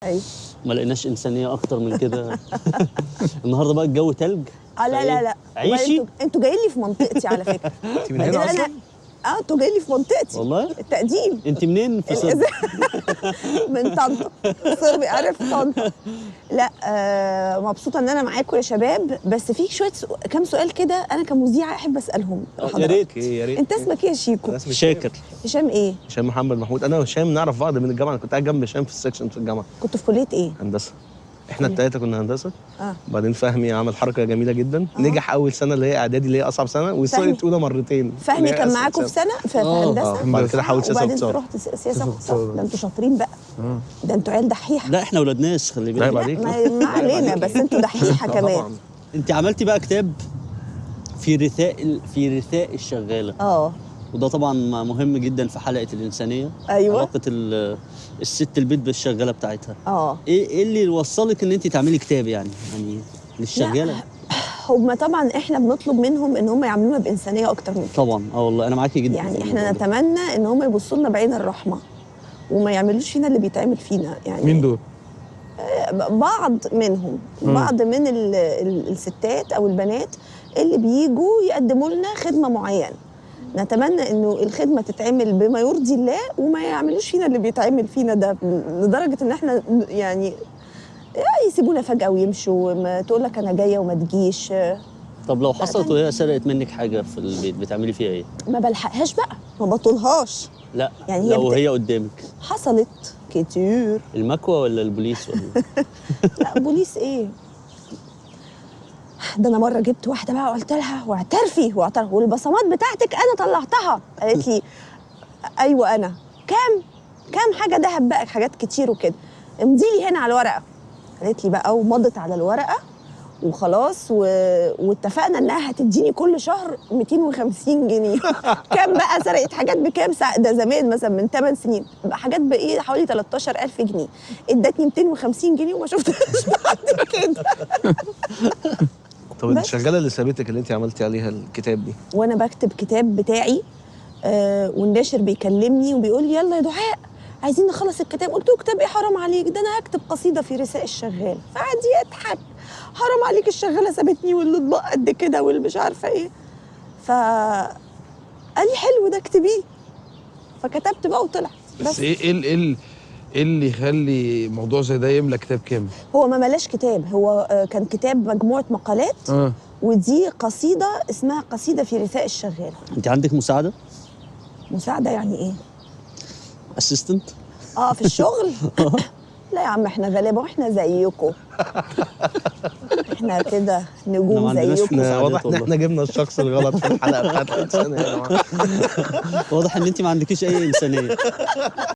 ايوه ما لقيناش انسانيه اكتر من كده. النهارده بقى الجو تلج. لا عيشي. انتوا جايين لي في منطقتي على فكره. انت من هنا اصلا؟ انتوا جايين لي في منطقتي والله التقديم. انت منين في صدر؟ من طنطا. صربي، عارف طنطا. لا مبسوطه ان انا معاكم يا شباب، بس في شويه كام سؤال كده انا كمذيعه احب اسالهم لحضرتك. يا ريت. يا ريت. انت اسمك ايه يا شيكو؟ أنا اسمي شاكر. هشام ايه؟ هشام محمد محمود. انا وهشام نعرف بعض من الجامعه، انا كنت قاعد جنب هشام في السكشن في الجامعه. كنت في كليه ايه؟ هندسه. احنا الثلاثه كنا هندسه. اه وبعدين فهمي عمل حركه جميله جدا، نجح اول سنه اللي هي اعدادي اللي هي اصعب سنه، وسقط اولى مرتين. فهمي كان معاكم في سنه في هندسه. بعد كده حاول سياسه وبعدين واقتصاد. رحت سياسه واقتصاد. ده انتوا شاطرين بقى. ده انتوا عيال دحيحه. لا احنا ولاد ناس، خلي لا بالك. عليك. ما علينا، بس انتوا دحيحه كمان. طبعا. انت عملتي بقى كتاب في رثاء الشغاله. وده طبعا مهم جدا في حلقه الانسانيه. ايوه. علاقه الست البيت بالشغاله بتاعتها. ايه اللي وصلك ان انت تعملي كتاب يعني للشغاله؟ هم طبعا احنا بنطلب منهم ان هم يعاملونا بانسانيه اكتر من كده. طبعا والله انا معاكي جدا. يعني احنا نتمنى ان هم يبصوا لنا بعين الرحمه وما يعملوش فينا اللي بيتعمل فينا. يعني مين دول؟ بعض منهم. بعض من الستات او البنات اللي بيجوا يقدموا لنا خدمه معينه، نتمنى انه الخدمه تتعمل بما يرضي الله وما يعملوش فينا اللي بيتعمل فينا ده، لدرجه ان احنا يعني يسيبونا فجاه ويمشوا، ما تقول لك انا جايه وما تجيش. طب لو حصلت وهي سرقت منك حاجه في البيت بتعملي فيها ايه؟ ما بلحقهاش بقى، ما بطولهاش. لا يعني لو هي قدامك. حصلت كتير. المكوى ولا البوليس ولا؟ لا بوليس ايه؟ ده انا مره جبت واحده بقى وقلت لها واعترفي والبصمات بتاعتك انا طلعتها. قالت لي ايوه انا. كام حاجه دهب بقى، حاجات كتير وكده. امضي لي هنا على الورقه. قالت لي بقى ومضت على الورقه وخلاص واتفقنا انها هتديني كل شهر 250 جنيه. كام بقى سرقت حاجات بكام ده زمان مثلا من 8 سنين حاجات بايه حوالي 13000 جنيه. ادتني 250 جنيه وما شفتهاش بعد كده. طب الشغاله اللي سابتك اللي انت عملتي عليها الكتاب دي، وانا بكتب كتاب بتاعي والناشر بيكلمني وبيقول لي يلا يا دعاء عايزين نخلص الكتاب. قلت له كتاب ايه حرام عليك، ده انا هكتب قصيده في رثاء الشغاله. فقعد يضحك، حرام عليك الشغاله سابتني والاطباق قد كده والمش عارفه ايه. قال لي حلو ده اكتبيه. فكتبت بقى وطلع. بس ايه اللي يخلي موضوع زي ده يملى كتاب كامل؟ هو ما ملاش كتاب، هو كان كتاب مجموعه مقالات. ودي قصيده اسمها قصيده في رثاء الشغاله. انت عندك مساعده؟ مساعده يعني ايه؟ اسيستنت؟ في الشغل؟ لا يا عم احنا غلابه واحنا زيكم. احنا كده نجوم زيكم. واضح ان احنا جبنا الشخص الغلط في الحلقه بتاعت الانسانيه يا جماعه. واضح ان انت ما عندكيش اي انسانيه.